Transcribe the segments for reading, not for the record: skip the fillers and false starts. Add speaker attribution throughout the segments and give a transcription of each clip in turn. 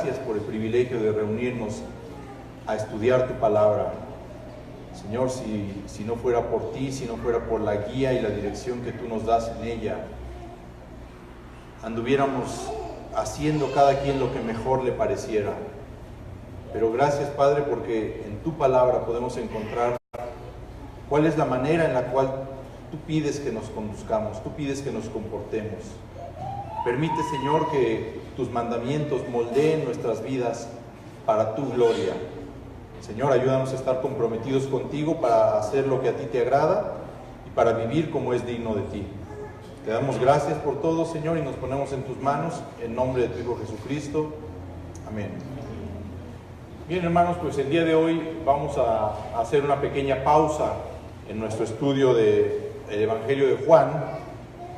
Speaker 1: gracias por el privilegio de reunirnos a estudiar tu palabra. Señor, si no fuera por ti, si no fuera por la guía y la dirección que tú nos das en ella, anduviéramos haciendo cada quien lo que mejor le pareciera. Pero gracias, Padre, porque en tu palabra podemos encontrar cuál es la manera en la cual tú pides que nos conduzcamos, tú pides que nos comportemos. Permite, Señor, que tus mandamientos moldeen nuestras vidas para tu gloria. Señor, ayúdanos a estar comprometidos contigo para hacer lo que a ti te agrada y para vivir como es digno de ti. Te damos gracias por todo, Señor, y nos ponemos en tus manos, en nombre de tu Hijo Jesucristo. Amén. Bien, hermanos, pues el día de hoy vamos a hacer una pequeña pausa en nuestro estudio del Evangelio de Juan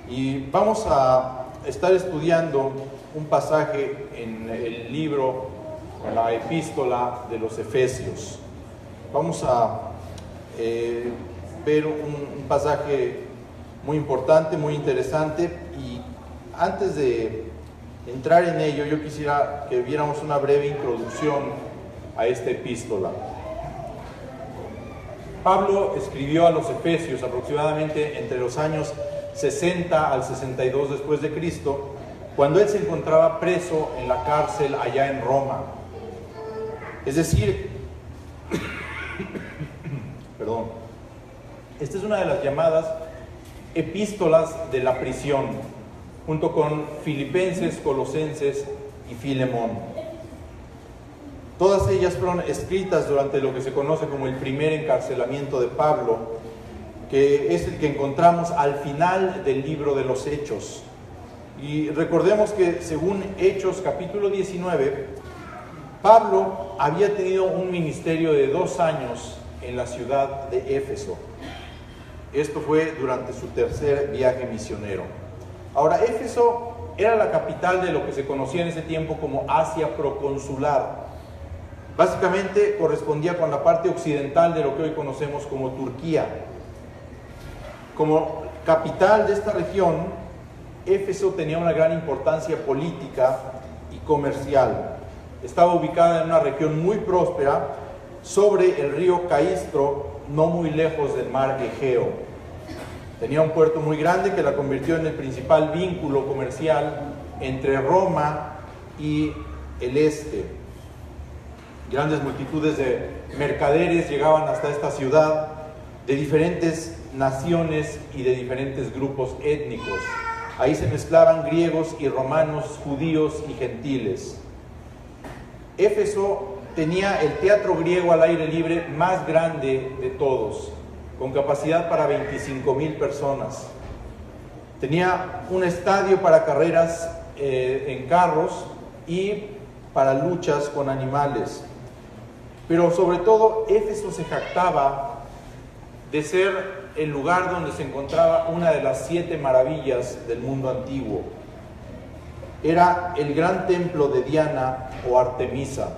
Speaker 1: y vamos a estar estudiando un pasaje en el libro, en la epístola de los Efesios. Vamos a ver un pasaje muy importante, muy interesante, y antes de entrar en ello, yo quisiera que viéramos una breve introducción a esta epístola. Pablo escribió a los Efesios aproximadamente entre los años 60 al 62 después de Cristo, cuando él se encontraba preso en la cárcel allá en Roma. Es decir, perdón, esta es una de las llamadas epístolas de la prisión, junto con Filipenses, Colosenses y Filemón. Todas ellas fueron escritas durante lo que se conoce como el primer encarcelamiento de Pablo, que es el que encontramos al final del libro de los Hechos. Y recordemos que según Hechos capítulo 19, Pablo había tenido un ministerio de 2 años en la ciudad de Éfeso. Esto fue durante su tercer viaje misionero. Ahora, Éfeso era la capital de lo que se conocía en ese tiempo como Asia proconsular. Básicamente correspondía con la parte occidental de lo que hoy conocemos como Turquía. Como capital de esta región, Éfeso tenía una gran importancia política y comercial. Estaba ubicada en una región muy próspera sobre el río Caistro, no muy lejos del mar Egeo. Tenía un puerto muy grande que la convirtió en el principal vínculo comercial entre Roma y el este. Grandes multitudes de mercaderes llegaban hasta esta ciudad de diferentes naciones y de diferentes grupos étnicos. Ahí se mezclaban griegos y romanos, judíos y gentiles. Éfeso tenía el teatro griego al aire libre más grande de todos, con capacidad para 25,000 personas. Tenía un estadio para carreras en carros y para luchas con animales. Pero sobre todo, Éfeso se jactaba de ser el lugar donde se encontraba una de las 7 maravillas del mundo antiguo. Era el gran templo de Diana o Artemisa.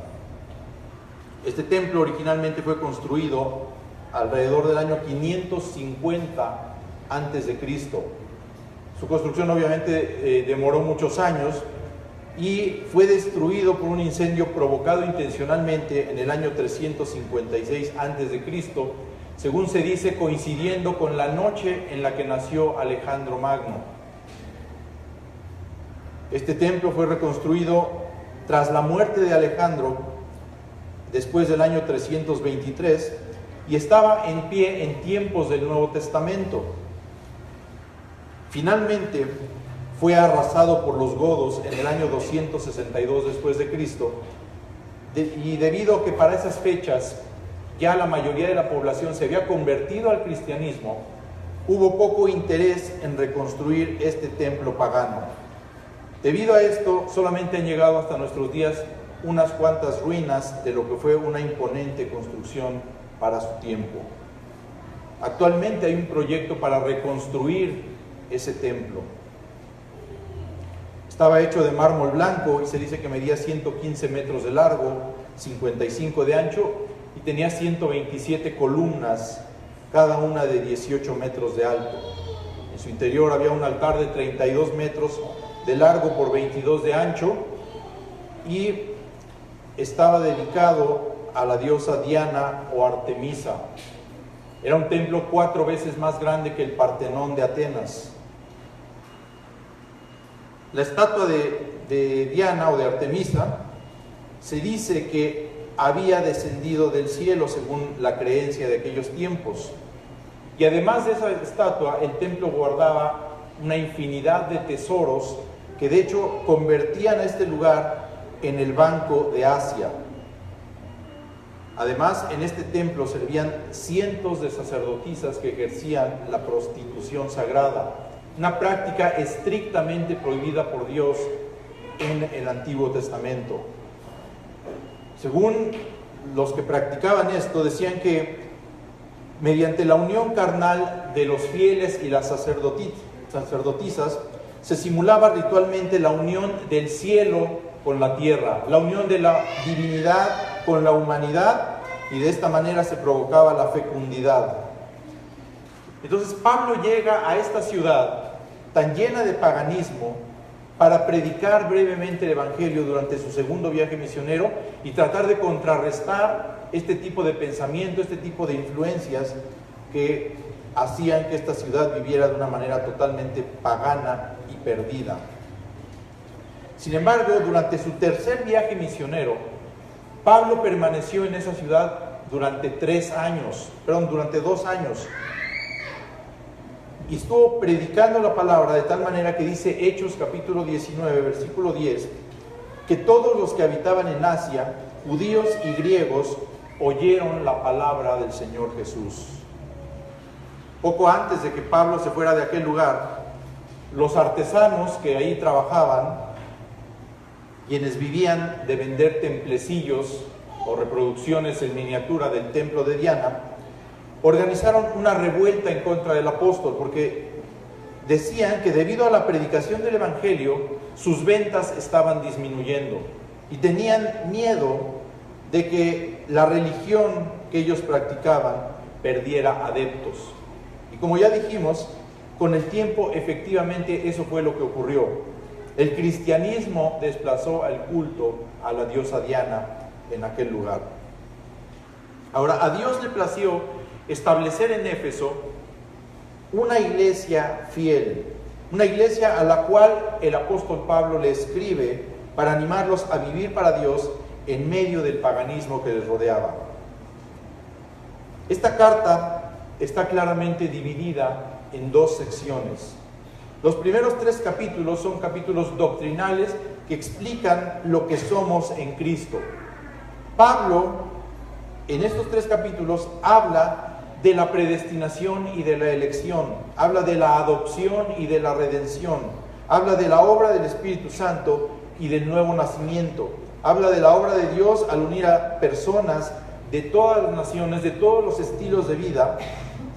Speaker 1: Este templo originalmente fue construido alrededor del año 550 a.C. Su construcción obviamente demoró muchos años y fue destruido por un incendio provocado intencionalmente en el año 356 a.C., según se dice, coincidiendo con la noche en la que nació Alejandro Magno. Este templo fue reconstruido tras la muerte de Alejandro, después del año 323, y estaba en pie en tiempos del Nuevo Testamento. Finalmente fue arrasado por los godos en el año 262 después de Cristo, y debido a que para esas fechas ya la mayoría de la población se había convertido al cristianismo, hubo poco interés en reconstruir este templo pagano. Debido a esto, solamente han llegado hasta nuestros días unas cuantas ruinas de lo que fue una imponente construcción para su tiempo. Actualmente hay un proyecto para reconstruir ese templo. Estaba hecho de mármol blanco y se dice que medía 115 metros de largo, 55 de ancho, y tenía 127 columnas, cada una de 18 metros de alto. En su interior había un altar de 32 metros de largo por 22 de ancho, y estaba dedicado a la diosa Diana o Artemisa. Era un templo 4 veces más grande que el Partenón de Atenas. La estatua de Diana o de Artemisa se dice que había descendido del cielo según la creencia de aquellos tiempos. Y además de esa estatua, el templo guardaba una infinidad de tesoros que de hecho convertían a este lugar en el Banco de Asia. Además, en este templo servían cientos de sacerdotisas que ejercían la prostitución sagrada, una práctica estrictamente prohibida por Dios en el Antiguo Testamento. Según los que practicaban esto, decían que mediante la unión carnal de los fieles y las sacerdotisas, se simulaba ritualmente la unión del cielo con la tierra, la unión de la divinidad con la humanidad, y de esta manera se provocaba la fecundidad. Entonces Pablo llega a esta ciudad tan llena de paganismo para predicar brevemente el Evangelio durante su segundo viaje misionero y tratar de contrarrestar este tipo de pensamiento, este tipo de influencias que hacían que esta ciudad viviera de una manera totalmente pagana y perdida. Sin embargo, durante su tercer viaje misionero, Pablo permaneció en esa ciudad durante 2 años, y estuvo predicando la palabra de tal manera que dice Hechos capítulo 19, versículo 10, que todos los que habitaban en Asia, judíos y griegos, oyeron la palabra del Señor Jesús. Poco antes de que Pablo se fuera de aquel lugar, los artesanos que ahí trabajaban, quienes vivían de vender templecillos o reproducciones en miniatura del templo de Diana, organizaron una revuelta en contra del apóstol porque decían que debido a la predicación del Evangelio sus ventas estaban disminuyendo y tenían miedo de que la religión que ellos practicaban perdiera adeptos. Y como ya dijimos, con el tiempo efectivamente eso fue lo que ocurrió. El cristianismo desplazó al culto a la diosa Diana en aquel lugar. Ahora, a Dios le plació establecer en Éfeso una iglesia fiel, una iglesia a la cual el apóstol Pablo le escribe para animarlos a vivir para Dios en medio del paganismo que les rodeaba. Esta carta está claramente dividida en 2 secciones. Los primeros 3 capítulos son capítulos doctrinales que explican lo que somos en Cristo. Pablo, en estos 3 capítulos, habla de la predestinación y de la elección, habla de la adopción y de la redención, habla de la obra del Espíritu Santo y del nuevo nacimiento, habla de la obra de Dios al unir a personas de todas las naciones, de todos los estilos de vida,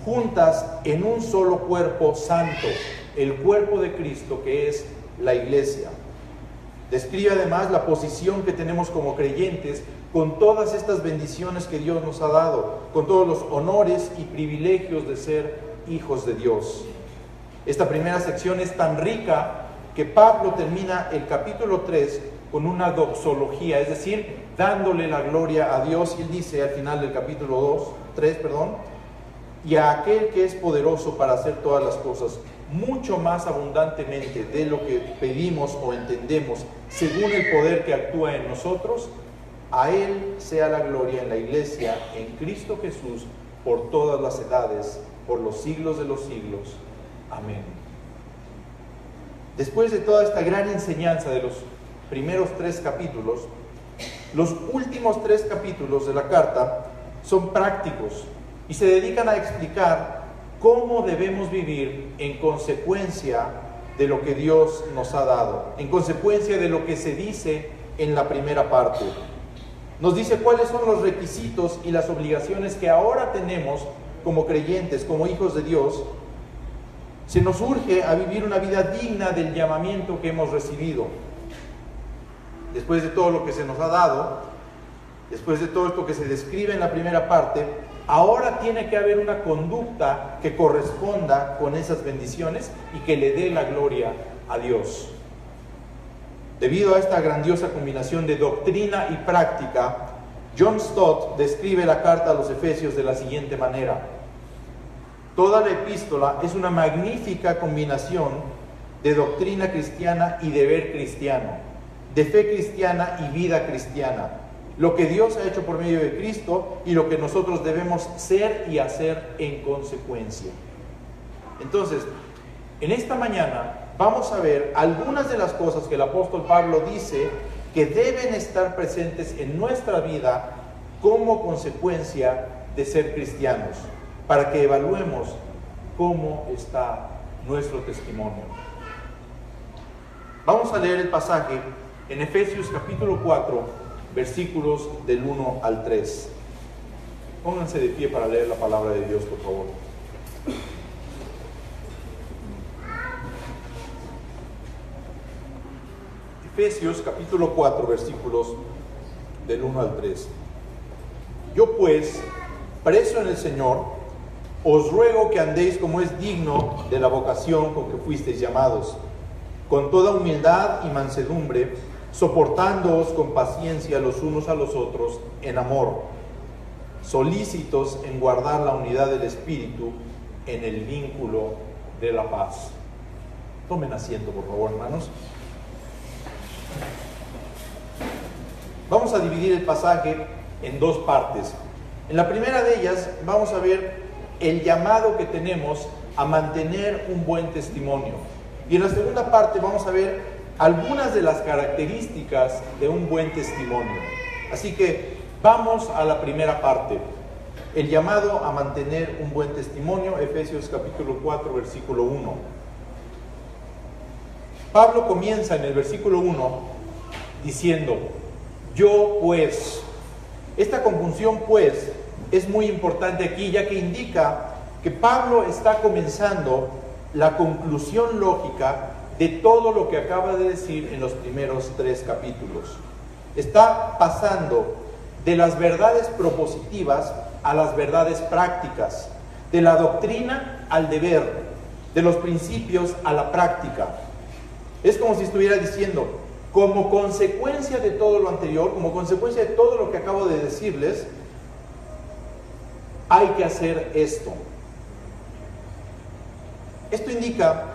Speaker 1: juntas en un solo cuerpo santo, el cuerpo de Cristo, que es la iglesia. Describe además la posición que tenemos como creyentes con todas estas bendiciones que Dios nos ha dado, con todos los honores y privilegios de ser hijos de Dios. Esta primera sección es tan rica que Pablo termina el capítulo 3 con una doxología, es decir, dándole la gloria a Dios, y él dice al final del capítulo 3, y a aquel que es poderoso para hacer todas las cosas, mucho más abundantemente de lo que pedimos o entendemos, según el poder que actúa en nosotros, a Él sea la gloria en la iglesia, en Cristo Jesús, por todas las edades, por los siglos de los siglos. Amén. Después de toda esta gran enseñanza de los primeros 3 capítulos, los últimos 3 capítulos de la carta son prácticos y se dedican a explicar cómo debemos vivir en consecuencia de lo que Dios nos ha dado, en consecuencia de lo que se dice en la primera parte. Nos dice cuáles son los requisitos y las obligaciones que ahora tenemos como creyentes, como hijos de Dios. Se nos urge a vivir una vida digna del llamamiento que hemos recibido. Después de todo lo que se nos ha dado, después de todo esto que se describe en la primera parte, ahora tiene que haber una conducta que corresponda con esas bendiciones y que le dé la gloria a Dios. Debido a esta grandiosa combinación de doctrina y práctica, John Stott describe la carta a los Efesios de la siguiente manera: toda la epístola es una magnífica combinación de doctrina cristiana y deber cristiano, de fe cristiana y vida cristiana, lo que Dios ha hecho por medio de Cristo y lo que nosotros debemos ser y hacer en consecuencia. Entonces, en esta mañana vamos a ver algunas de las cosas que el apóstol Pablo dice que deben estar presentes en nuestra vida como consecuencia de ser cristianos, para que evaluemos cómo está nuestro testimonio. Vamos a leer el pasaje en Efesios capítulo 4, versículos del 1 al 3. Pónganse de pie para leer la palabra de Dios, por favor. Efesios capítulo 4, versículos del 1 al 3. Yo pues, preso en el Señor, os ruego que andéis como es digno de la vocación con que fuisteis llamados, con toda humildad y mansedumbre, soportándoos con paciencia los unos a los otros en amor, solícitos en guardar la unidad del Espíritu en el vínculo de la paz. Tomen asiento, por favor, hermanos. Vamos a dividir el pasaje en dos partes. En la primera de ellas vamos a ver el llamado que tenemos a mantener un buen testimonio. Y en la segunda parte vamos a ver algunas de las características de un buen testimonio. Así que vamos a la primera parte. El llamado a mantener un buen testimonio, Efesios capítulo 4, versículo 1. Pablo comienza en el versículo 1 diciendo: yo pues. Esta conjunción pues es muy importante aquí, ya que indica que Pablo está comenzando la conclusión lógica de todo lo que acaba de decir en los primeros 3 capítulos. Está pasando de las verdades propositivas a las verdades prácticas, de la doctrina al deber, de los principios a la práctica. Es como si estuviera diciendo: como consecuencia de todo lo anterior, como consecuencia de todo lo que acabo de decirles, hay que hacer esto. Esto indica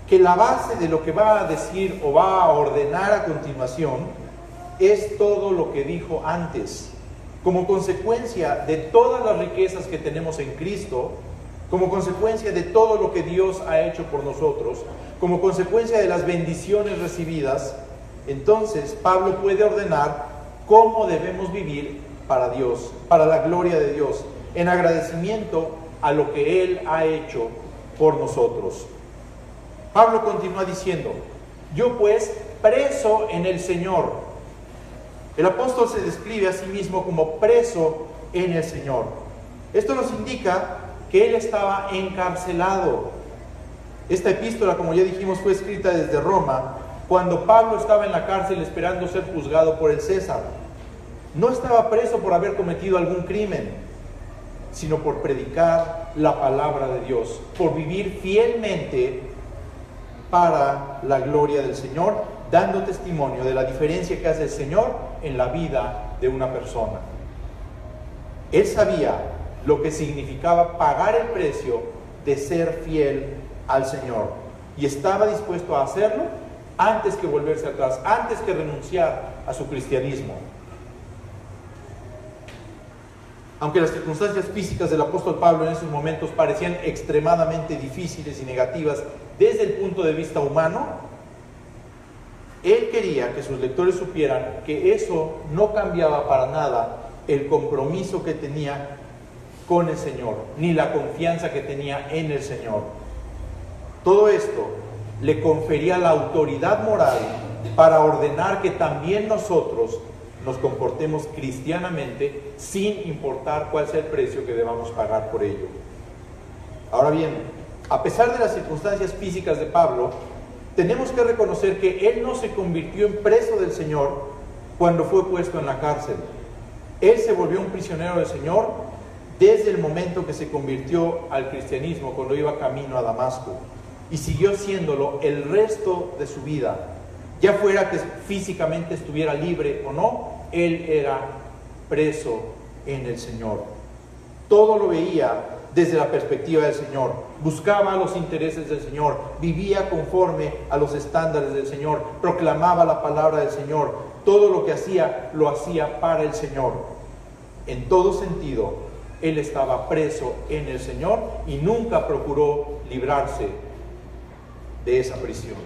Speaker 1: que la base de lo que va a decir o va a ordenar a continuación es todo lo que dijo antes. Como consecuencia de todas las riquezas que tenemos en Cristo, como consecuencia de todo lo que Dios ha hecho por nosotros, como consecuencia de las bendiciones recibidas, entonces Pablo puede ordenar cómo debemos vivir para Dios, para la gloria de Dios, en agradecimiento a lo que Él ha hecho por nosotros. Pablo continúa diciendo: yo pues, preso en el Señor. El apóstol se describe a sí mismo como preso en el Señor. Esto nos indica que él estaba encarcelado. Esta epístola, como ya dijimos, fue escrita desde Roma, cuando Pablo estaba en la cárcel esperando ser juzgado por el César. No estaba preso por haber cometido algún crimen, sino por predicar la palabra de Dios, por vivir fielmente para la gloria del Señor, dando testimonio de la diferencia que hace el Señor en la vida de una persona. Él sabía lo que significaba pagar el precio de ser fiel al Señor, y estaba dispuesto a hacerlo antes que volverse atrás, antes que renunciar a su cristianismo. Aunque las circunstancias físicas del apóstol Pablo en esos momentos parecían extremadamente difíciles y negativas desde el punto de vista humano, él quería que sus lectores supieran que eso no cambiaba para nada el compromiso que tenía con el Señor, ni la confianza que tenía en el Señor. Todo esto le confería la autoridad moral para ordenar que también nosotros nos comportemos cristianamente sin importar cuál sea el precio que debamos pagar por ello. Ahora bien, a pesar de las circunstancias físicas de Pablo, tenemos que reconocer que él no se convirtió en preso del Señor cuando fue puesto en la cárcel. Él se volvió un prisionero del Señor desde el momento que se convirtió al cristianismo, cuando iba camino a Damasco, y siguió siéndolo el resto de su vida. Ya fuera que físicamente estuviera libre o no, él era preso en el Señor. Todo lo veía desde la perspectiva del Señor, buscaba los intereses del Señor, vivía conforme a los estándares del Señor, proclamaba la palabra del Señor. Todo lo que hacía, lo hacía para el Señor. En todo sentido, él estaba preso en el Señor y nunca procuró librarse de esa prisión.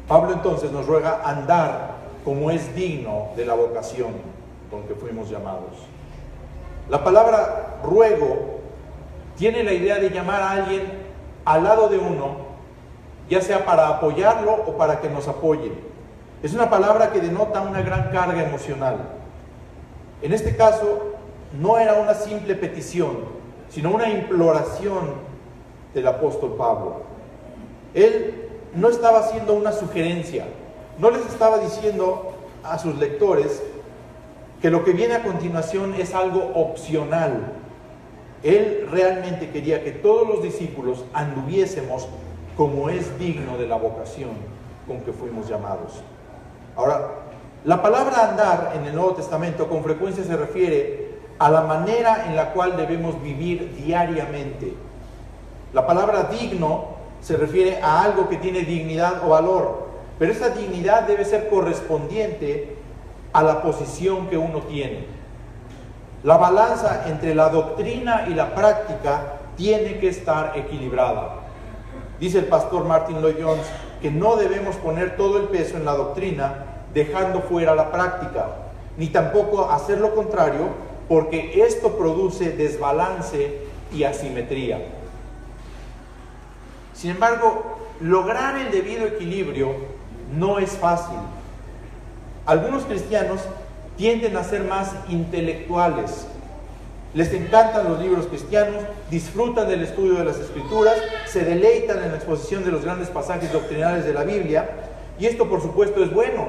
Speaker 1: Pablo entonces nos ruega andar como es digno de la vocación con que fuimos llamados. La palabra ruego tiene la idea de llamar a alguien al lado de uno, ya sea para apoyarlo o para que nos apoye. Es una palabra que denota una gran carga emocional. En este caso, no era una simple petición, sino una imploración del apóstol Pablo. Él no estaba haciendo una sugerencia, no les estaba diciendo a sus lectores que lo que viene a continuación es algo opcional. Él realmente quería que todos los discípulos anduviésemos como es digno de la vocación con que fuimos llamados. Ahora, la palabra andar en el Nuevo Testamento con frecuencia se refiere a la manera en la cual debemos vivir diariamente. La palabra digno se refiere a algo que tiene dignidad o valor, pero esa dignidad debe ser correspondiente a la posición que uno tiene. La balanza entre la doctrina y la práctica tiene que estar equilibrada. Dice el pastor Martin Lloyd-Jones que no debemos poner todo el peso en la doctrina dejando fuera la práctica, ni tampoco hacer lo contrario, porque esto produce desbalance y asimetría. Sin embargo, lograr el debido equilibrio no es fácil. Algunos cristianos tienden a ser más intelectuales. Les encantan los libros cristianos, disfrutan del estudio de las Escrituras, se deleitan en la exposición de los grandes pasajes doctrinales de la Biblia, y esto por supuesto es bueno.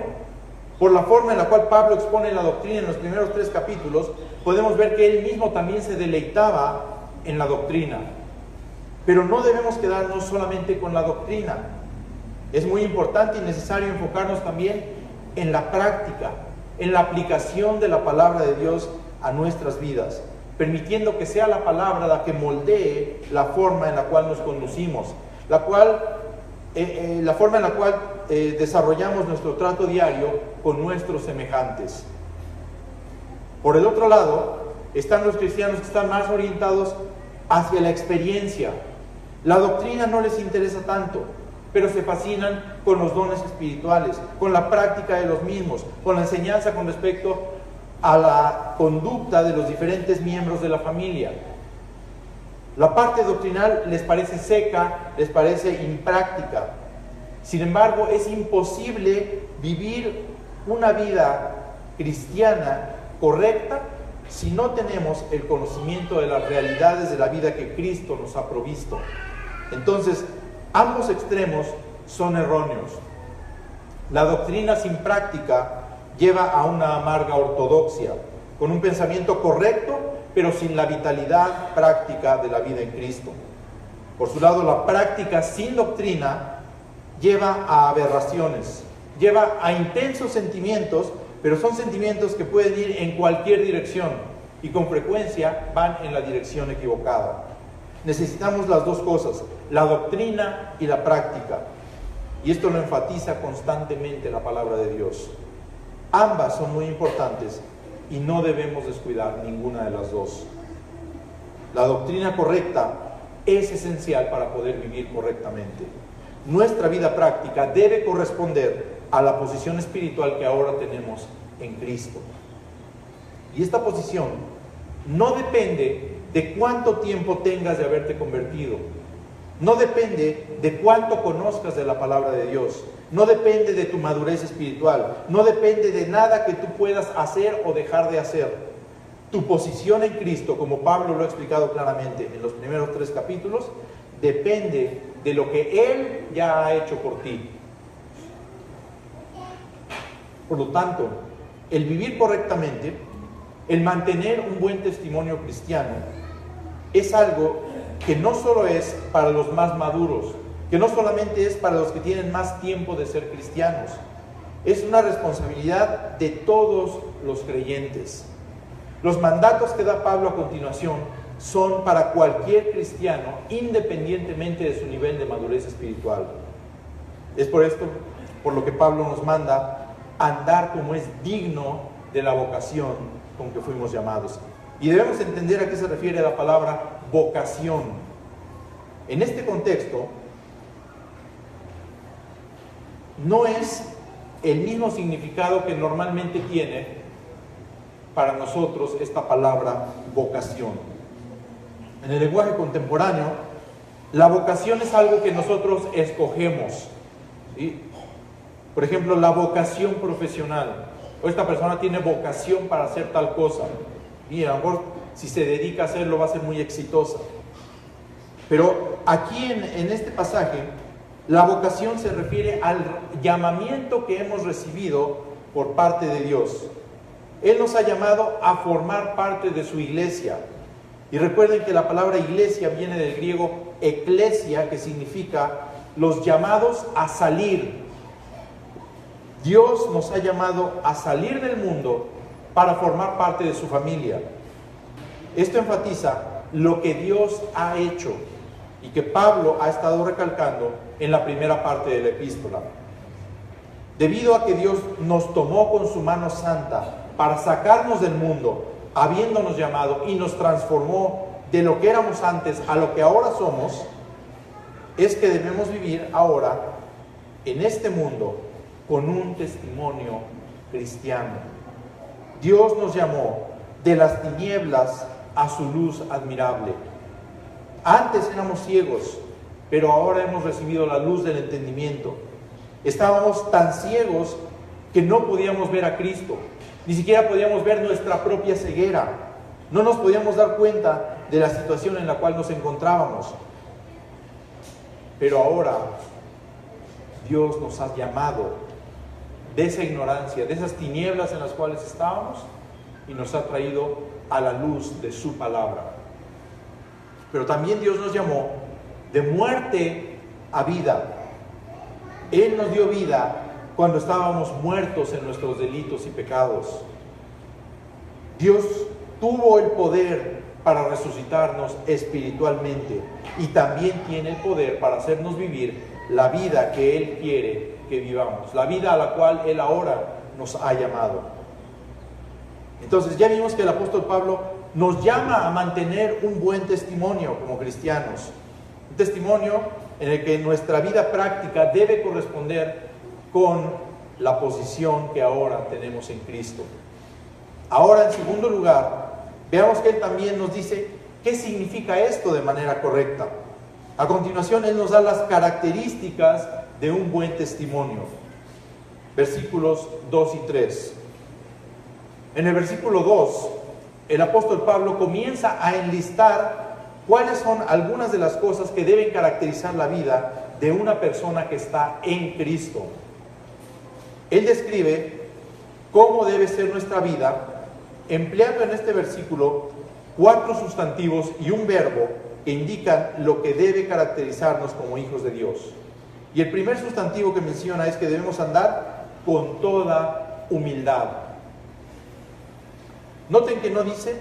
Speaker 1: Por la forma en la cual Pablo expone la doctrina en los primeros 3 capítulos, podemos ver que él mismo también se deleitaba en la doctrina. Pero no debemos quedarnos solamente con la doctrina. Es muy importante y necesario enfocarnos también en la práctica, en la aplicación de la palabra de Dios a nuestras vidas, permitiendo que sea la palabra la que moldee la forma en la cual nos conducimos, la forma en la cual desarrollamos nuestro trato diario con nuestros semejantes. Por el otro lado, están los cristianos que están más orientados hacia la experiencia. La doctrina no les interesa tanto, pero se fascinan con los dones espirituales, con la práctica de los mismos, con la enseñanza con respecto a la conducta de los diferentes miembros de la familia. La parte doctrinal les parece seca, les parece impráctica. Sin embargo, es imposible vivir una vida cristiana correcta si no tenemos el conocimiento de las realidades de la vida que Cristo nos ha provisto. Entonces, ambos extremos son erróneos. La doctrina sin práctica lleva a una amarga ortodoxia, con un pensamiento correcto, pero sin la vitalidad práctica de la vida en Cristo. Por su lado, la práctica sin doctrina lleva a aberraciones, lleva a intensos sentimientos, pero son sentimientos que pueden ir en cualquier dirección y con frecuencia van en la dirección equivocada. Necesitamos las dos cosas, la doctrina y la práctica. Y esto lo enfatiza constantemente la palabra de Dios. Ambas son muy importantes y no debemos descuidar ninguna de las dos. La doctrina correcta es esencial para poder vivir correctamente. Nuestra vida práctica debe corresponder a la posición espiritual que ahora tenemos en Cristo. Y esta posición no depende de cuánto tiempo tengas de haberte convertido. No depende de cuánto conozcas de la palabra de Dios. No depende de tu madurez espiritual. No depende de nada que tú puedas hacer o dejar de hacer. Tu posición en Cristo, como Pablo lo ha explicado claramente en los primeros 3 capítulos, depende de lo que Él ya ha hecho por ti. Por lo tanto, el vivir correctamente, el mantener un buen testimonio cristiano, es algo que no solo es para los más maduros, que no solamente es para los que tienen más tiempo de ser cristianos, es una responsabilidad de todos los creyentes. Los mandatos que da Pablo a continuación son para cualquier cristiano, independientemente de su nivel de madurez espiritual. Es por esto, por lo que Pablo nos manda andar como es digno de la vocación con que fuimos llamados. Y debemos entender a qué se refiere la palabra vocación. En este contexto, no es el mismo significado que normalmente tiene para nosotros esta palabra vocación. En el lenguaje contemporáneo, la vocación es algo que nosotros escogemos, ¿sí? Por ejemplo, la vocación profesional. O esta persona tiene vocación para hacer tal cosa. Y a lo mejor si se dedica a hacerlo va a ser muy exitosa. Pero aquí en este pasaje, la vocación se refiere al llamamiento que hemos recibido por parte de Dios. Él nos ha llamado a formar parte de su iglesia. Y recuerden que la palabra iglesia viene del griego eklesia, que significa los llamados a salir. Dios nos ha llamado a salir del mundo para formar parte de su familia. Esto enfatiza lo que Dios ha hecho y que Pablo ha estado recalcando en la primera parte de la epístola. Debido a que Dios nos tomó con su mano santa para sacarnos del mundo, habiéndonos llamado, y nos transformó de lo que éramos antes a lo que ahora somos, es que debemos vivir ahora en este mundo con un testimonio cristiano. Dios nos llamó de las tinieblas a su luz admirable. Antes éramos ciegos, pero ahora hemos recibido la luz del entendimiento. Estábamos tan ciegos que no podíamos ver a Cristo, ni siquiera podíamos ver nuestra propia ceguera. No nos podíamos dar cuenta de la situación en la cual nos encontrábamos. Pero ahora Dios nos ha llamado de esa ignorancia, de esas tinieblas en las cuales estábamos, y nos ha traído a la luz de su palabra. Pero también Dios nos llamó de muerte a vida. Él nos dio vida cuando estábamos muertos en nuestros delitos y pecados. Dios tuvo el poder para resucitarnos espiritualmente y también tiene el poder para hacernos vivir la vida que Él quiere que vivamos, la vida a la cual Él ahora nos ha llamado. Entonces ya vimos que el apóstol Pablo nos llama a mantener un buen testimonio como cristianos, un testimonio en el que nuestra vida práctica debe corresponder con la posición que ahora tenemos en Cristo. Ahora, en segundo lugar, veamos que Él también nos dice qué significa esto de manera correcta. A continuación, Él nos da las características de un buen testimonio. Versículos 2 y 3. En el versículo 2, el apóstol Pablo comienza a enlistar cuáles son algunas de las cosas que deben caracterizar la vida de una persona que está en Cristo. Él describe cómo debe ser nuestra vida, empleando en este versículo 4 sustantivos y un verbo que indican lo que debe caracterizarnos como hijos de Dios. Y el primer sustantivo que menciona es que debemos andar con toda humildad. Noten que no dice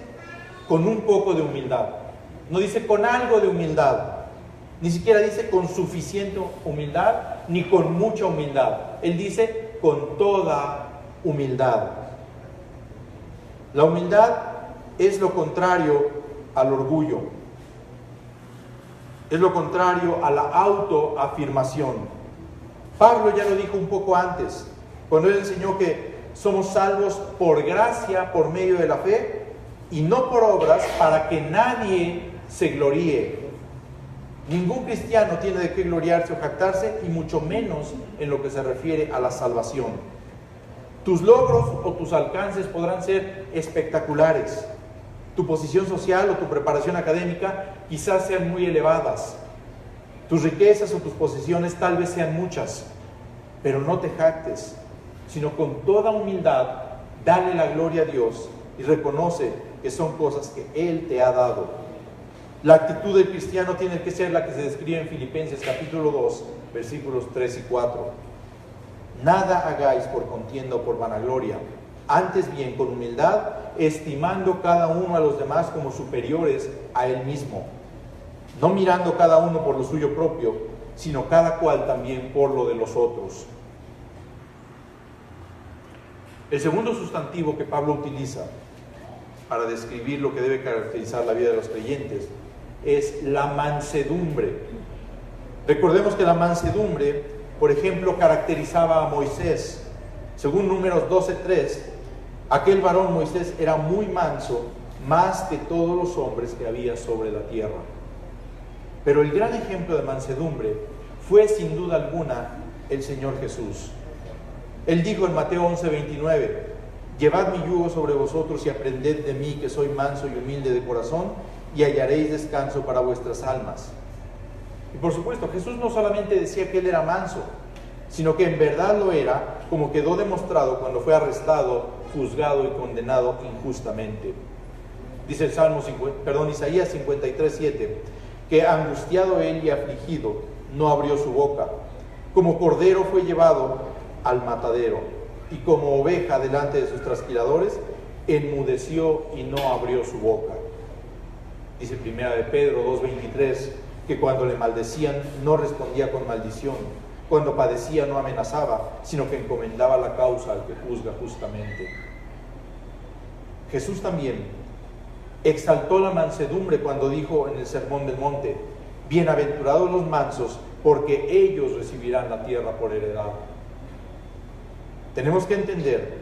Speaker 1: con un poco de humildad, no dice con algo de humildad, ni siquiera dice con suficiente humildad, ni con mucha humildad. Él dice con toda humildad. La humildad es lo contrario al orgullo, es lo contrario a la autoafirmación. Pablo ya lo dijo un poco antes, cuando él enseñó que somos salvos por gracia, por medio de la fe, y no por obras, para que nadie se gloríe. Ningún cristiano tiene de qué gloriarse o jactarse, y mucho menos en lo que se refiere a la salvación. Tus logros o tus alcances podrán ser espectaculares. Tu posición social o tu preparación académica quizás sean muy elevadas. Tus riquezas o tus posesiones tal vez sean muchas, pero no te jactes, sino con toda humildad dale la gloria a Dios y reconoce que son cosas que Él te ha dado. La actitud del cristiano tiene que ser la que se describe en Filipenses capítulo 2, versículos 3 y 4. Nada hagáis por contienda o por vanagloria, antes bien con humildad, estimando cada uno a los demás como superiores a él mismo, no mirando cada uno por lo suyo propio, sino cada cual también por lo de los otros. El segundo sustantivo que Pablo utiliza para describir lo que debe caracterizar la vida de los creyentes es la mansedumbre. Recordemos que la mansedumbre, por ejemplo, caracterizaba a Moisés. Según Números 12:3, aquel varón Moisés era muy manso, más que todos los hombres que había sobre la tierra. Pero el gran ejemplo de mansedumbre fue sin duda alguna el Señor Jesús. Él dijo en Mateo 11:29, llevad mi yugo sobre vosotros y aprended de mí, que soy manso y humilde de corazón, y hallaréis descanso para vuestras almas. Y por supuesto, Jesús no solamente decía que él era manso, sino que en verdad lo era, como quedó demostrado cuando fue arrestado, juzgado y condenado injustamente. Dice el Isaías 53:7, que angustiado él y afligido, no abrió su boca. Como cordero fue llevado al matadero, y como oveja delante de sus trasquiladores, enmudeció y no abrió su boca. Dice Primera de Pedro 2:23, que cuando le maldecían no respondía con maldición, cuando padecía no amenazaba, sino que encomendaba la causa al que juzga justamente. Jesús también exaltó la mansedumbre cuando dijo en el Sermón del Monte, bienaventurados los mansos, porque ellos recibirán la tierra por heredad. Tenemos que entender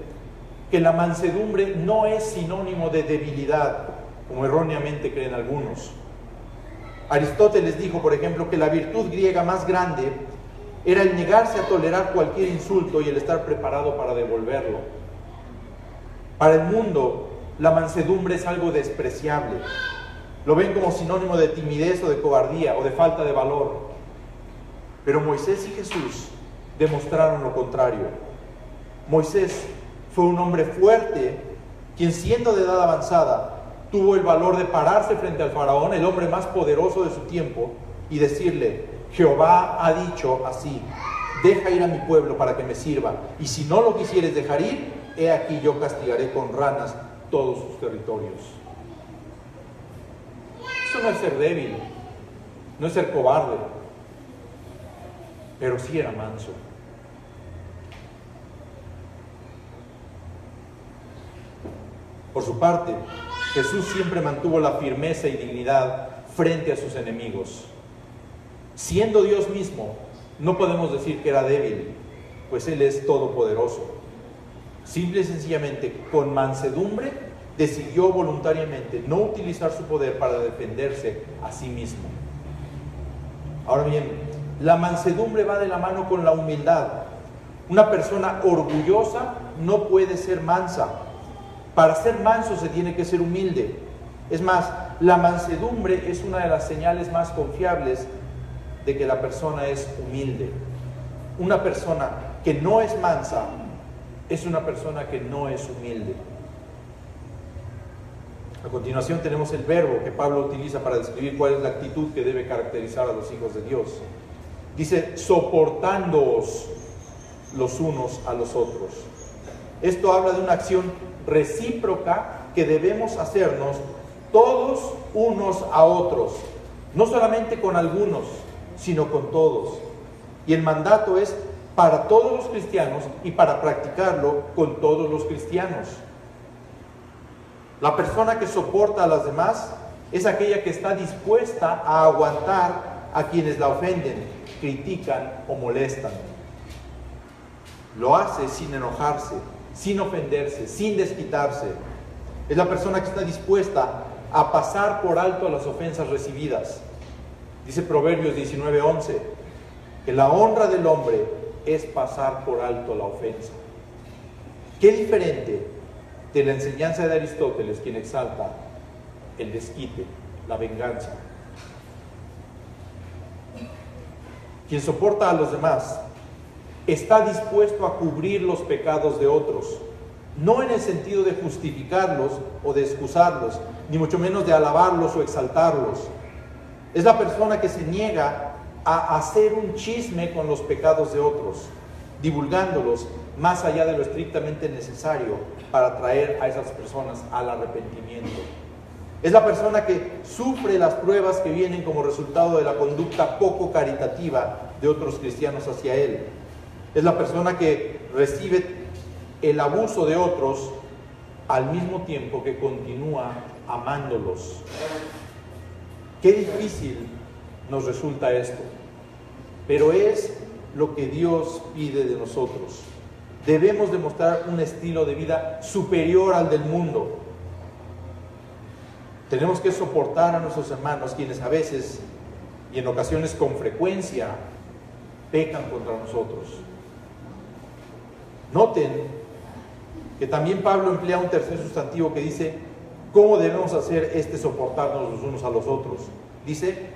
Speaker 1: que la mansedumbre no es sinónimo de debilidad, como erróneamente creen algunos. Aristóteles dijo, por ejemplo, que la virtud griega más grande era el negarse a tolerar cualquier insulto y el estar preparado para devolverlo. Para el mundo, la mansedumbre es algo despreciable. Lo ven como sinónimo de timidez o de cobardía o de falta de valor. Pero Moisés y Jesús demostraron lo contrario. Moisés fue un hombre fuerte, quien siendo de edad avanzada, tuvo el valor de pararse frente al faraón, el hombre más poderoso de su tiempo, y decirle, Jehová ha dicho así, deja ir a mi pueblo para que me sirva, y si no lo quisieres dejar ir, he aquí yo castigaré con ranas todos sus territorios. Eso no es ser débil, no es ser cobarde, pero sí era manso. Por su parte, Jesús siempre mantuvo la firmeza y dignidad frente a sus enemigos. Siendo Dios mismo, no podemos decir que era débil, pues Él es todopoderoso. Simple y sencillamente, con mansedumbre, decidió voluntariamente no utilizar su poder para defenderse a sí mismo. Ahora bien, la mansedumbre va de la mano con la humildad. Una persona orgullosa no puede ser mansa. Para ser manso se tiene que ser humilde. Es más, la mansedumbre es una de las señales más confiables de que la persona es humilde. Una persona que no es mansa es una persona que no es humilde. A continuación tenemos el verbo que Pablo utiliza para describir cuál es la actitud que debe caracterizar a los hijos de Dios. Dice, soportándoos los unos a los otros. Esto habla de una acción recíproca que debemos hacernos todos unos a otros, no solamente con algunos, sino con todos. Y el mandato es para todos los cristianos y para practicarlo con todos los cristianos. La persona que soporta a las demás es aquella que está dispuesta a aguantar a quienes la ofenden, critican o molestan. Lo hace sin enojarse, sin ofenderse, sin desquitarse. Es la persona que está dispuesta a pasar por alto las ofensas recibidas. Dice Proverbios 19:11, que la honra del hombre es pasar por alto la ofensa. Qué diferente de la enseñanza de Aristóteles, quien exalta el desquite, la venganza. Quien soporta a los demás está dispuesto a cubrir los pecados de otros, no en el sentido de justificarlos o de excusarlos, ni mucho menos de alabarlos o exaltarlos, Es la persona que se niega a hacer un chisme con los pecados de otros, divulgándolos más allá de lo estrictamente necesario para traer a esas personas al arrepentimiento. Es la persona que sufre las pruebas que vienen como resultado de la conducta poco caritativa de otros cristianos hacia él. Es la persona que recibe el abuso de otros al mismo tiempo que continúa amándolos. Qué difícil nos resulta esto, pero es lo que Dios pide de nosotros. Debemos demostrar un estilo de vida superior al del mundo. Tenemos que soportar a nuestros hermanos, quienes a veces y en ocasiones con frecuencia pecan contra nosotros. Noten que también Pablo emplea un tercer sustantivo que dice, ¿cómo debemos hacer soportarnos los unos a los otros? Dice,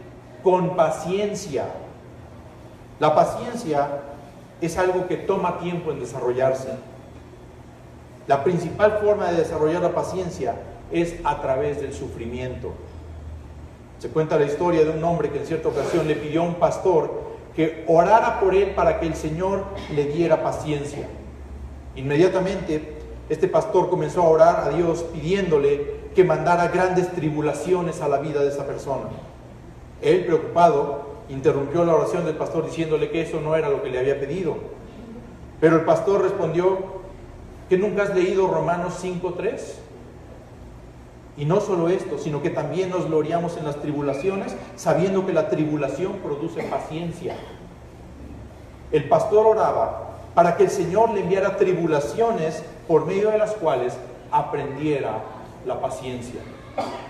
Speaker 1: con paciencia. La paciencia es algo que toma tiempo en desarrollarse. La principal forma de desarrollar la paciencia es a través del sufrimiento. Se cuenta la historia de un hombre que en cierta ocasión le pidió a un pastor que orara por él para que el Señor le diera paciencia. Inmediatamente este pastor comenzó a orar a Dios pidiéndole que mandara grandes tribulaciones a la vida de esa persona. Él, preocupado, interrumpió la oración del pastor diciéndole que eso no era lo que le había pedido. Pero el pastor respondió, ¿que nunca has leído Romanos 5:3? Y no solo esto, sino que también nos gloriamos en las tribulaciones, sabiendo que la tribulación produce paciencia. El pastor oraba para que el Señor le enviara tribulaciones por medio de las cuales aprendiera la paciencia.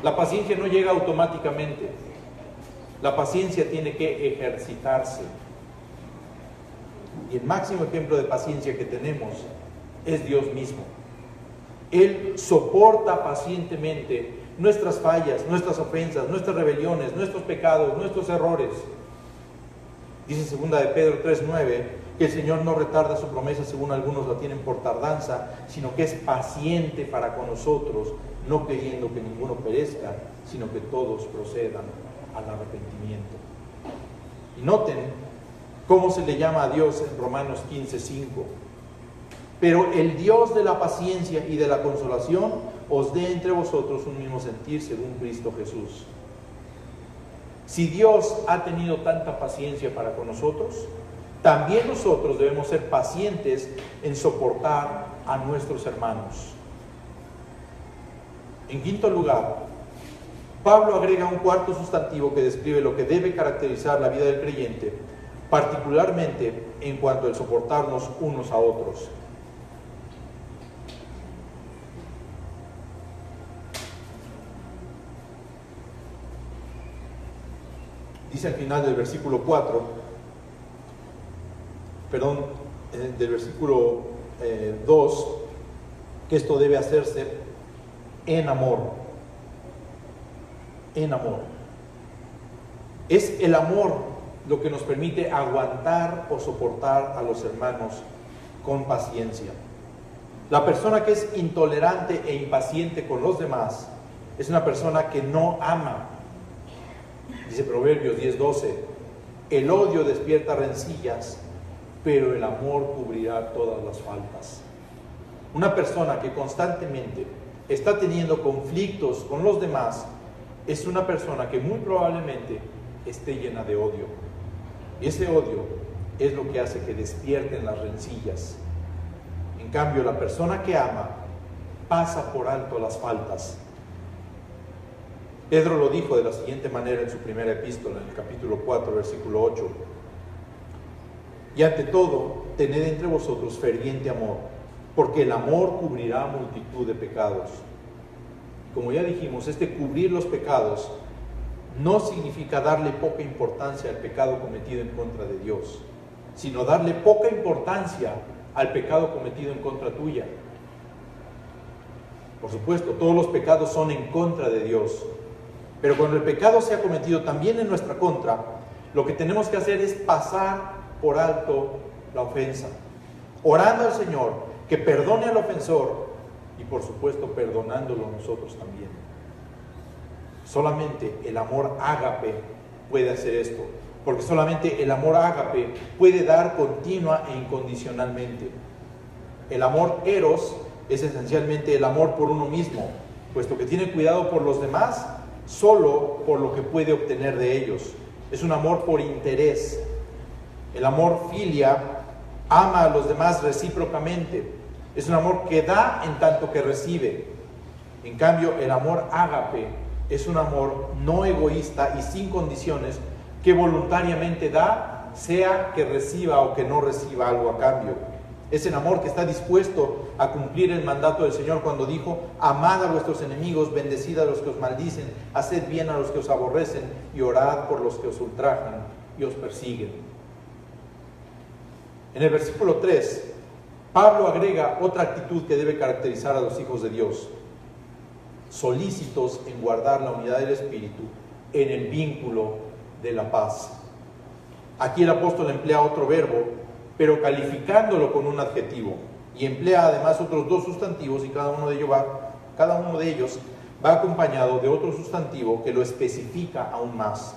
Speaker 1: La paciencia no llega automáticamente. La paciencia tiene que ejercitarse. Y el máximo ejemplo de paciencia que tenemos es Dios mismo. Él soporta pacientemente nuestras fallas, nuestras ofensas, nuestras rebeliones, nuestros pecados, nuestros errores. Dice 2 de Pedro 3:9 que el Señor no retarda su promesa según algunos la tienen por tardanza, sino que es paciente para con nosotros, no queriendo que ninguno perezca, sino que todos procedan al arrepentimiento. Y noten cómo se le llama a Dios en Romanos 15:5. Pero el Dios de la paciencia y de la consolación os dé entre vosotros un mismo sentir según Cristo Jesús. Si Dios ha tenido tanta paciencia para con nosotros, también nosotros debemos ser pacientes en soportar a nuestros hermanos. En quinto lugar, Pablo agrega un cuarto sustantivo que describe lo que debe caracterizar la vida del creyente, particularmente en cuanto al soportarnos unos a otros. Dice al final del versículo 2, que esto debe hacerse en amor. En amor. Es el amor lo que nos permite aguantar o soportar a los hermanos con paciencia. La persona que es intolerante e impaciente con los demás es una persona que no ama. Dice Proverbios 10:12, el odio despierta rencillas, pero el amor cubrirá todas las faltas. Una persona que constantemente está teniendo conflictos con los demás es una persona que muy probablemente esté llena de odio. Y ese odio es lo que hace que despierten las rencillas. En cambio, la persona que ama pasa por alto las faltas. Pedro lo dijo de la siguiente manera en su primera epístola, en el capítulo 4, versículo 8. Y ante todo, tened entre vosotros ferviente amor, porque el amor cubrirá multitud de pecados. Como ya dijimos, cubrir los pecados no significa darle poca importancia al pecado cometido en contra de Dios, sino darle poca importancia al pecado cometido en contra tuya. Por supuesto, todos los pecados son en contra de Dios, pero cuando el pecado se ha cometido también en nuestra contra, lo que tenemos que hacer es pasar por alto la ofensa, orando al Señor que perdone al ofensor y por supuesto perdonándolo nosotros también. Solamente el amor ágape puede hacer esto, porque solamente el amor ágape puede dar continua e incondicionalmente. El amor eros es esencialmente el amor por uno mismo, puesto que tiene cuidado por los demás solo por lo que puede obtener de ellos. Es un amor por interés. El amor filia ama a los demás recíprocamente. Es un amor que da en tanto que recibe. En cambio, el amor ágape es un amor no egoísta y sin condiciones que voluntariamente da, sea que reciba o que no reciba algo a cambio. Es el amor que está dispuesto a cumplir el mandato del Señor cuando dijo: amad a vuestros enemigos, bendecid a los que os maldicen, haced bien a los que os aborrecen y orad por los que os ultrajan y os persiguen. En el versículo 3, Pablo agrega otra actitud que debe caracterizar a los hijos de Dios: solícitos en guardar la unidad del Espíritu en el vínculo de la paz. Aquí el apóstol emplea otro verbo, pero calificándolo con un adjetivo, y emplea además otros dos sustantivos, y cada uno de ellos va acompañado de otro sustantivo que lo especifica aún más.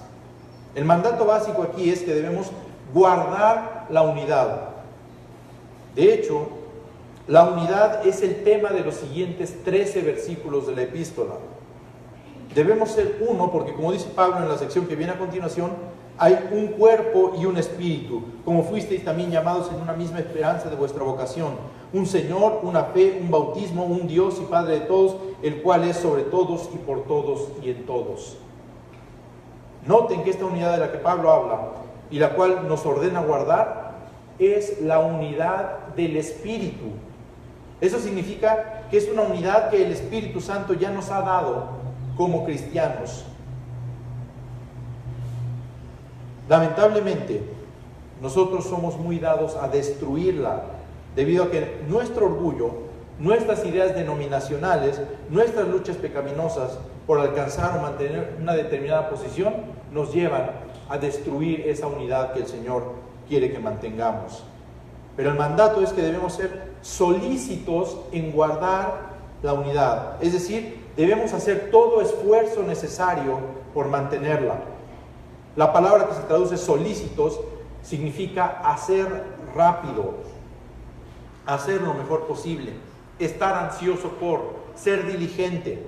Speaker 1: El mandato básico aquí es que debemos guardar la unidad. De hecho, la unidad es el tema de los siguientes 13 versículos de la epístola. Debemos ser uno porque, como dice Pablo en la sección que viene a continuación, hay un cuerpo y un espíritu, como fuisteis también llamados en una misma esperanza de vuestra vocación. Un Señor, una fe, un bautismo, un Dios y Padre de todos, el cual es sobre todos y por todos y en todos. Noten que esta unidad de la que Pablo habla y la cual nos ordena guardar es la unidad del Espíritu. Eso significa que es una unidad que el Espíritu Santo ya nos ha dado como cristianos. Lamentablemente, nosotros somos muy dados a destruirla, debido a que nuestro orgullo, nuestras ideas denominacionales, nuestras luchas pecaminosas por alcanzar o mantener una determinada posición, nos llevan a destruir esa unidad que el Señor quiere que mantengamos. Pero el mandato es que debemos ser solícitos en guardar la unidad, es decir, debemos hacer todo esfuerzo necesario por mantenerla. La palabra que se traduce solícitos significa hacer rápido, hacer lo mejor posible, estar ansioso por, ser diligente.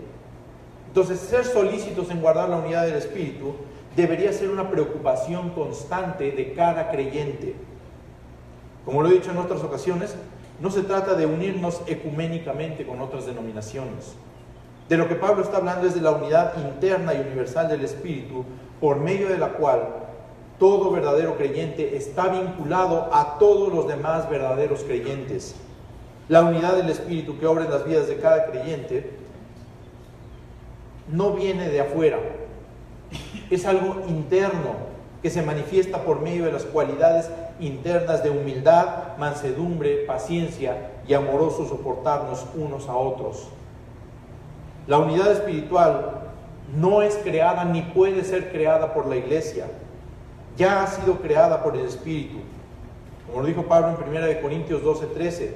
Speaker 1: Entonces, ser solícitos en guardar la unidad del Espíritu debería ser una preocupación constante de cada creyente. Como lo he dicho en otras ocasiones, no se trata de unirnos ecuménicamente con otras denominaciones. De lo que Pablo está hablando es de la unidad interna y universal del Espíritu, por medio de la cual todo verdadero creyente está vinculado a todos los demás verdaderos creyentes. La unidad del Espíritu que obra en las vidas de cada creyente no viene de afuera, es algo interno que se manifiesta por medio de las cualidades internas de humildad, mansedumbre, paciencia y amoroso soportarnos unos a otros. La unidad espiritual no es creada ni puede ser creada por la iglesia, ya ha sido creada por el Espíritu. Como lo dijo Pablo en 1 Corintios 12:13,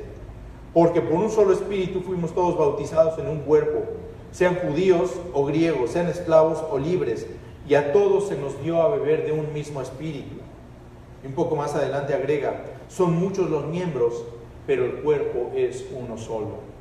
Speaker 1: porque por un solo Espíritu fuimos todos bautizados en un cuerpo, sean judíos o griegos, sean esclavos o libres, y a todos se nos dio a beber de un mismo Espíritu. Y un poco más adelante agrega, son muchos los miembros, pero el cuerpo es uno solo.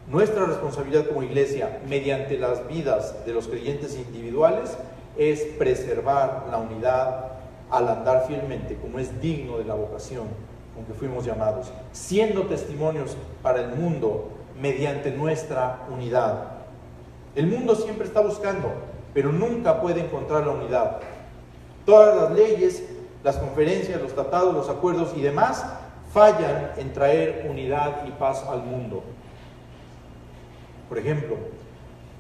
Speaker 1: Nuestra responsabilidad como iglesia, mediante las vidas de los creyentes individuales, es preservar la unidad al andar fielmente, como es digno de la vocación con que fuimos llamados, siendo testimonios para el mundo mediante nuestra unidad. El mundo siempre está buscando, pero nunca puede encontrar la unidad. Todas las leyes, las conferencias, los tratados, los acuerdos y demás fallan en traer unidad y paz al mundo. Por ejemplo,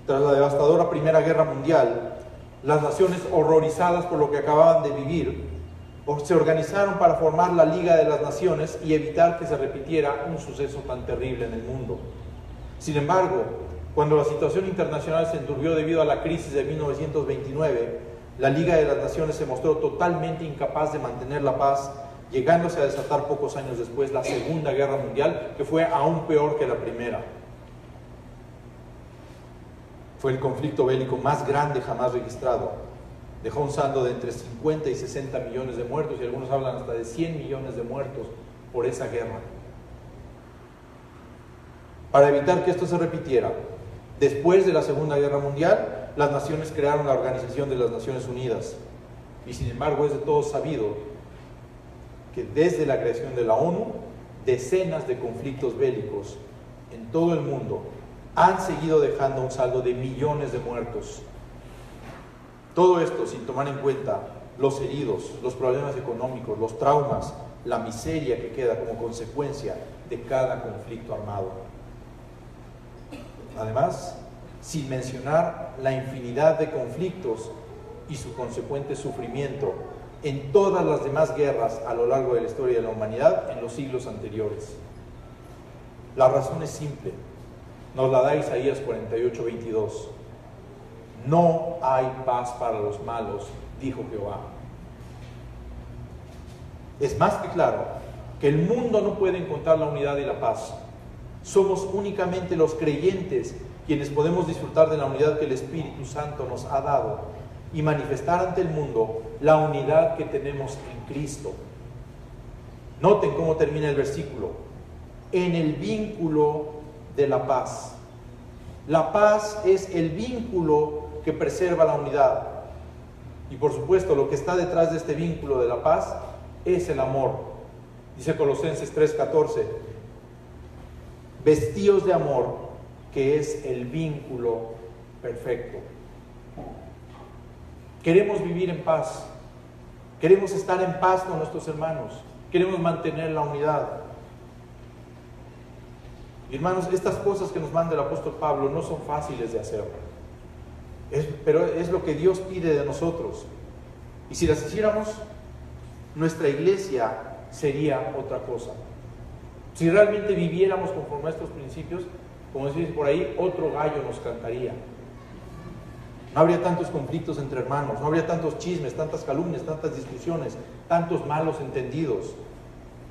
Speaker 1: tras la devastadora Primera Guerra Mundial, las naciones, horrorizadas por lo que acababan de vivir, se organizaron para formar la Liga de las Naciones y evitar que se repitiera un suceso tan terrible en el mundo. Sin embargo, cuando la situación internacional se enturbió debido a la crisis de 1929, la Liga de las Naciones se mostró totalmente incapaz de mantener la paz, llegándose a desatar pocos años después la Segunda Guerra Mundial, que fue aún peor que la primera. Fue el conflicto bélico más grande jamás registrado. Dejó un saldo de entre 50 y 60 millones de muertos, y algunos hablan hasta de 100 millones de muertos por esa guerra. Para evitar que esto se repitiera, después de la Segunda Guerra Mundial, las naciones crearon la Organización de las Naciones Unidas. Y sin embargo, es de todos sabido que desde la creación de la ONU, decenas de conflictos bélicos en todo el mundo han seguido dejando un saldo de millones de muertos. Todo esto sin tomar en cuenta los heridos, los problemas económicos, los traumas, la miseria que queda como consecuencia de cada conflicto armado. Además, sin mencionar la infinidad de conflictos y su consecuente sufrimiento en todas las demás guerras a lo largo de la historia de la humanidad en los siglos anteriores. La razón es simple, nos la da Isaías 48:22. No hay paz para los malos, dijo Jehová. Es más que claro que el mundo no puede encontrar la unidad y la paz. Somos únicamente los creyentes quienes podemos disfrutar de la unidad que el Espíritu Santo nos ha dado y manifestar ante el mundo la unidad que tenemos en Cristo. Noten cómo termina el versículo. En el vínculo de la paz. La paz es el vínculo que preserva la unidad. Y por supuesto, lo que está detrás de este vínculo de la paz es el amor. Dice Colosenses 3:14. Vestíos de amor, que es el vínculo perfecto. Queremos vivir en paz. Queremos estar en paz con nuestros hermanos. Queremos mantener la unidad. Y hermanos, estas cosas que nos manda el apóstol Pablo no son fáciles de hacer. Pero es lo que Dios pide de nosotros. Y si las hiciéramos, nuestra iglesia sería otra cosa. Si realmente viviéramos conforme a estos principios, como se dice por ahí, otro gallo nos cantaría. No habría tantos conflictos entre hermanos, no habría tantos chismes, tantas calumnias, tantas discusiones, tantos malos entendidos,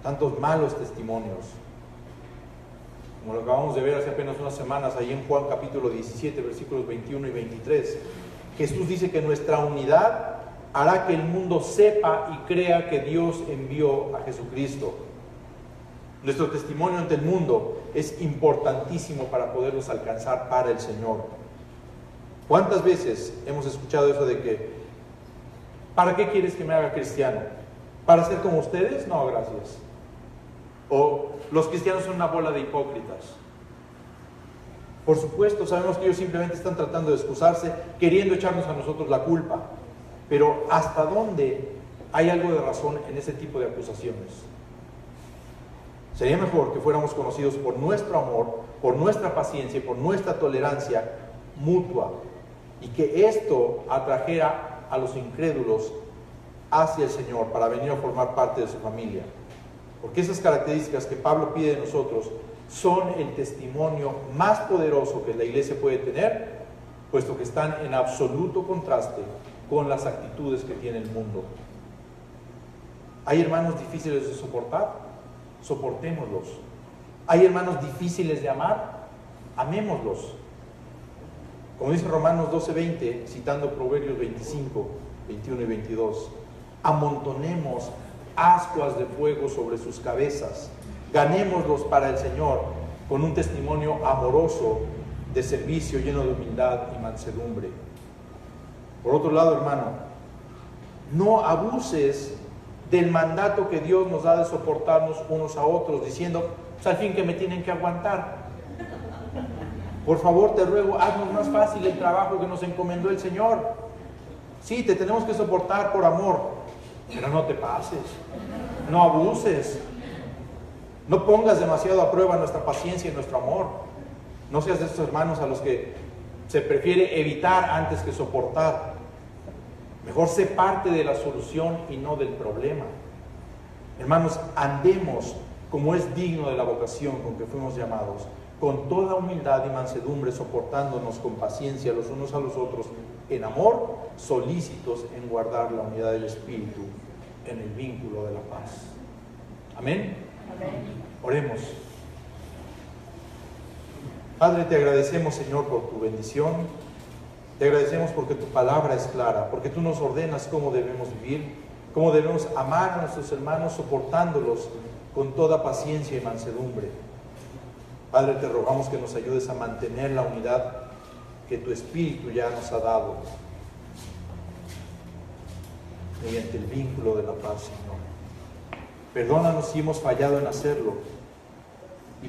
Speaker 1: tantos malos testimonios. Como lo acabamos de ver hace apenas unas semanas, ahí en Juan capítulo 17, versículos 21 y 23, Jesús dice que nuestra unidad hará que el mundo sepa y crea que Dios envió a Jesucristo. Nuestro testimonio ante el mundo es importantísimo para poderlos alcanzar para el Señor. ¿Cuántas veces hemos escuchado eso de que, ¿para qué quieres que me haga cristiano? ¿Para ser como ustedes? No, gracias. O los cristianos son una bola de hipócritas. Por supuesto, sabemos que ellos simplemente están tratando de excusarse, queriendo echarnos a nosotros la culpa. Pero ¿hasta dónde hay algo de razón en ese tipo de acusaciones? Sería mejor que fuéramos conocidos por nuestro amor, por nuestra paciencia y por nuestra tolerancia mutua, y que esto atrajera a los incrédulos hacia el Señor para venir a formar parte de su familia. Porque esas características que Pablo pide de nosotros son el testimonio más poderoso que la iglesia puede tener, puesto que están en absoluto contraste con las actitudes que tiene el mundo. ¿Hay hermanos difíciles de soportar? Soportémoslos. ¿Hay hermanos difíciles de amar? Amémoslos. Como dice Romanos 12:20, citando Proverbios 25, 21 y 22, amontonemos ascuas de fuego sobre sus cabezas, ganémoslos para el Señor con un testimonio amoroso de servicio lleno de humildad y mansedumbre. Por otro lado, hermano, no abuses del mandato que Dios nos da de soportarnos unos a otros, diciendo, pues al fin que me tienen que aguantar. Por favor, te ruego, haznos más fácil el trabajo que nos encomendó el Señor. Sí, te tenemos que soportar por amor, pero no te pases, no abuses, no pongas demasiado a prueba nuestra paciencia y nuestro amor. No seas de esos hermanos a los que se prefiere evitar antes que soportar. Mejor sé parte de la solución y no del problema. Hermanos, andemos como es digno de la vocación con que fuimos llamados, con toda humildad y mansedumbre, soportándonos con paciencia los unos a los otros, en amor, solícitos en guardar la unidad del Espíritu en el vínculo de la paz. Amén. Amén. Oremos. Padre, te agradecemos, Señor, por tu bendición. Te agradecemos porque tu palabra es clara, porque tú nos ordenas cómo debemos vivir, cómo debemos amar a nuestros hermanos, soportándolos con toda paciencia y mansedumbre. Padre, te rogamos que nos ayudes a mantener la unidad que tu Espíritu ya nos ha dado mediante el vínculo de la paz, Señor. Perdónanos si hemos fallado en hacerlo y